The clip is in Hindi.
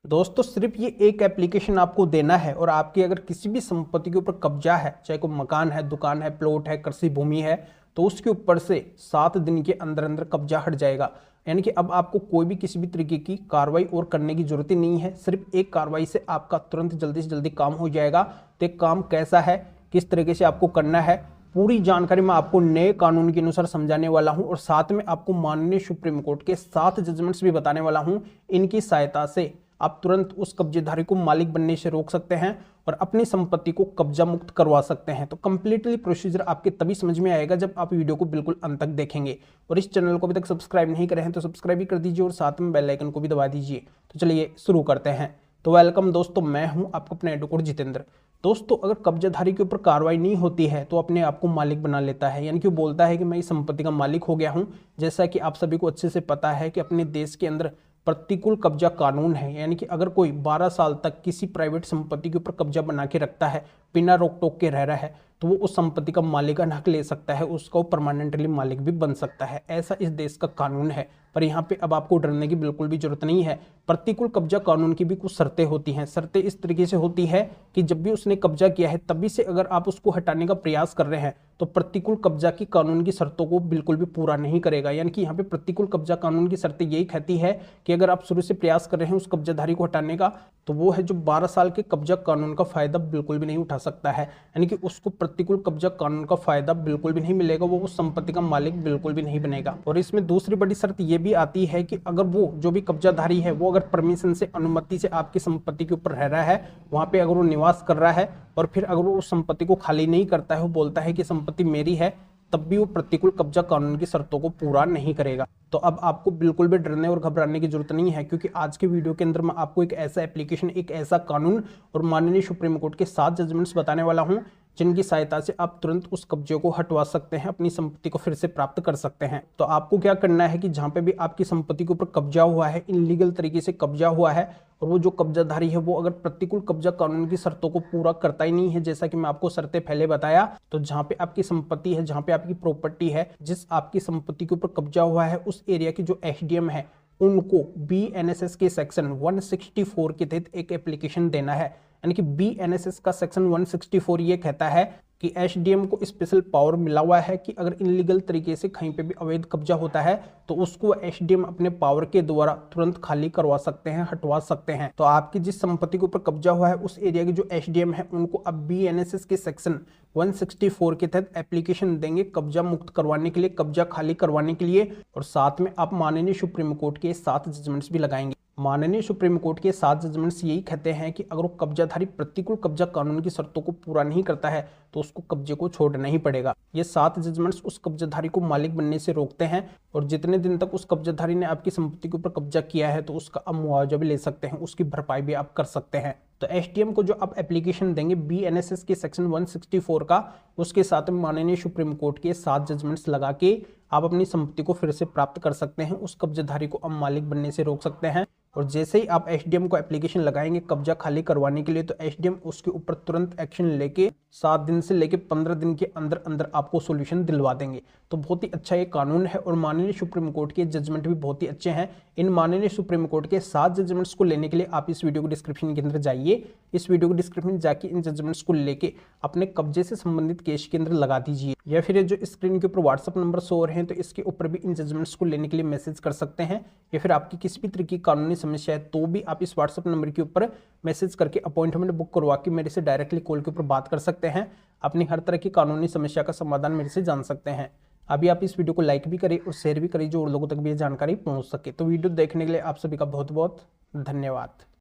दोस्तों सिर्फ ये एक एप्लीकेशन आपको देना है और आपकी अगर किसी भी संपत्ति के ऊपर कब्जा है, चाहे कोई मकान है, दुकान है, प्लॉट है, कृषि भूमि है, तो उसके ऊपर से 7 दिन के अंदर अंदर कब्जा हट जाएगा। यानी कि अब आपको कोई भी किसी भी तरीके की कार्रवाई और करने की जरूरत ही नहीं है। सिर्फ एक कार्रवाई से आपका तुरंत जल्दी से जल्दी काम हो जाएगा। तो एक काम कैसा है, किस तरीके से आपको करना है, पूरी जानकारी मैं आपको नए कानून के अनुसार समझाने वाला हूं और साथ में आपको माननीय सुप्रीम कोर्ट के 7 जजमेंट्स भी बताने वाला हूं। इनकी सहायता से आप तुरंत उस कब्जेदारी को मालिक बनने से रोक सकते हैं और अपनी संपत्ति को कब्जा मुक्त करवा सकते हैं। तो कंप्लीटली प्रोसीजर आपके तभी समझ में आएगा जब आप वीडियो को बिल्कुल अंत तक देखेंगे। और इस चैनल को अभी तक सब्सक्राइब नहीं करे हैं तो सब्सक्राइब भी कर दीजिए और साथ में बेल आइकन को भी दबा दीजिए। तो चलिए शुरू करते हैं। तो वेलकम दोस्तों, मैं हूं आपका अपना एडवोकेट जितेंद्र। दोस्तों अगर कब्जाधारी के ऊपर कार्रवाई नहीं होती है तो अपने आप को मालिक बना लेता है, यानी कि वो बोलता है कि मैं इस संपत्ति का मालिक हो गया हूं। जैसा कि आप सभी को अच्छे से पता है कि अपने देश के अंदर प्रतिकूल कब्जा कानून है, यानी कि अगर कोई 12 साल तक किसी प्राइवेट संपत्ति के ऊपर कब्जा बना के रखता है, बिना रोक टोक के रह रहा है, तो वो उस संपत्ति का मालिकाना हक ले सकता है, उसका वो परमानेंटली मालिक भी बन सकता है। ऐसा इस देश का कानून है। पर यहाँ पे अब आपको डरने की बिल्कुल भी जरूरत नहीं है। प्रतिकूल कब्जा कानून की भी कुछ शर्तें होती हैं। शर्तें इस तरीके से होती है कि जब भी उसने कब्जा किया है तभी से अगर आप उसको हटाने का प्रयास कर रहे हैं तो प्रतिकूल कब्जा की कानून की शर्तों को बिल्कुल भी पूरा नहीं करेगा। यानी कि यहाँ पे प्रतिकूल कब्जा कानून की शर्तें यही कहती है कि अगर आप शुरू से प्रयास कर रहे हैं उस कब्जाधारी को हटाने का, तो वो है जो 12 साल के कब्जा कानून का फायदा बिल्कुल भी नहीं उठा सकता है। यानी कि उसको प्रतिकूल कब्जा कानून का फायदा बिल्कुल भी नहीं मिलेगा, वो उस संपत्ति का मालिक बिल्कुल भी नहीं बनेगा। और इसमें दूसरी बड़ी शर्त ये भी आती है कि अगर वो जो भी कब्जाधारी है वो अगर परमिशन से, अनुमति से आपकी संपत्ति के ऊपर रह रहा है, वहां पे अगर वो निवास कर रहा है और फिर अगर वो उस संपत्ति को खाली नहीं करता है, वो बोलता है कि संपत्ति मेरी है, तब भी वो प्रतिकूल कब्जा कानून की शर्तों को पूरा नहीं करेगा। तो अब आपको बिल्कुल भी डरने और घबराने की जरूरत नहीं है, क्योंकि आज के वीडियो के अंदर मैं आपको एक ऐसा एप्लीकेशन, एक ऐसा कानून और माननीय सुप्रीम कोर्ट के 7 जजमेंट्स बताने वाला हूं जिनकी सहायता से आप तुरंत उस कब्जे को हटवा सकते हैं, अपनी संपत्ति को फिर से प्राप्त कर सकते हैं। तो आपको क्या करना है कि जहां पे भी आपकी संपत्ति के ऊपर कब्जा हुआ है, इनलीगल तरीके से कब्जा हुआ है, और वो जो कब्जाधारी है वो अगर प्रतिकूल कब्जा कानून की शर्तों को पूरा करता ही नहीं है, जैसा कि मैं आपको शर्तें पहले बताया, तो जहां पे आपकी संपत्ति है, जहां पे आपकी प्रॉपर्टी है, जिस आपकी संपत्ति के ऊपर कब्जा हुआ है, उस एरिया की जो एसडीएम है उनको बीएनएसएस के सेक्शन 164 के तहत एक एप्लीकेशन देना है। यानी कि बीएनएसएस का सेक्शन 164 ये कहता है कि एसडीएम को स्पेशल पावर मिला हुआ है कि अगर इनलीगल तरीके से कहीं पे भी अवैध कब्जा होता है तो उसको एसडीएम अपने पावर के द्वारा तुरंत खाली करवा सकते हैं, हटवा सकते हैं। तो आपकी जिस संपत्ति के ऊपर कब्जा हुआ है उस एरिया के जो एसडीएम है उनको अब बीएनएसएस के सेक्शन 164 के तहत एप्लीकेशन देंगे कब्जा मुक्त करवाने के लिए, कब्जा खाली करवाने के लिए। और साथ में आप माननीय सुप्रीम कोर्ट के 7 जजमेंट्स भी लगाएंगे। माननीय सुप्रीम कोर्ट के 7 जजमेंट्स यही कहते हैं कि अगर वो कब्जाधारी प्रतिकूल कब्जा कानून की शर्तों को पूरा नहीं करता है तो उसको कब्जे को छोड़ना ही पड़ेगा। ये 7 जजमेंट्स उस कब्जाधारी को मालिक बनने से रोकते हैं और जितने दिन तक उस कब्जाधारी ने आपकी संपत्ति के ऊपर कब्जा किया है तो उसका आप मुआवजा भी ले सकते हैं, उसकी भरपाई भी आप कर सकते हैं। तो एसडीएम को जो आप एप्लीकेशन देंगे बीएनएसएस के सेक्शन 164 का, उसके साथ में माननीय सुप्रीम कोर्ट के 7 जजमेंट्स लगा के आप अपनी संपत्ति को फिर से प्राप्त कर सकते हैं, उस कब्जाधारी को अब मालिक बनने से रोक सकते हैं। और जैसे ही आप एसडीएम को एप्लीकेशन लगाएंगे कब्जा खाली करवाने के लिए, तो एसडीएम उसके ऊपर तुरंत एक्शन लेके 7 दिन से लेके 15 दिन के अंदर अंदर आपको सॉल्यूशन दिलवा देंगे। तो बहुत ही अच्छा ये कानून है और माननीय सुप्रीम कोर्ट के जजमेंट भी बहुत ही अच्छे हैं। इन माननीय सुप्रीम कोर्ट के 7 जजमेंट्स को लेने के लिए आप इस वीडियो को डिस्क्रिप्शन के अंदर जाइए, इस वीडियो को डिस्क्रिप्शन में जाके इन जजमेंट्स को लेके अपने कब्जे से संबंधित केस के अंदर लगा दीजिए, या फिर ये जो स्क्रीन के ऊपर व्हाट्सअप नंबर शो हो रहे हैं तो इसके ऊपर भी इन जजमेंट्स को लेने के लिए मैसेज कर सकते हैं। या फिर आपकी किसी भी तरह की कानूनी समस्या है तो भी आप इस व्हाट्सअप नंबर के ऊपर मैसेज करके अपॉइंटमेंट बुक करवा के मेरे से डायरेक्टली कॉल के ऊपर बात कर सकते हैं, अपनी हर तरह की कानूनी समस्या का समाधान मेरे से जान सकते हैं। अभी आप इस वीडियो को लाइक भी करें और शेयर भी करें जो और लोगों तक भी ये जानकारी पहुंच सके। तो वीडियो देखने के लिए आप सभी का बहुत बहुत धन्यवाद।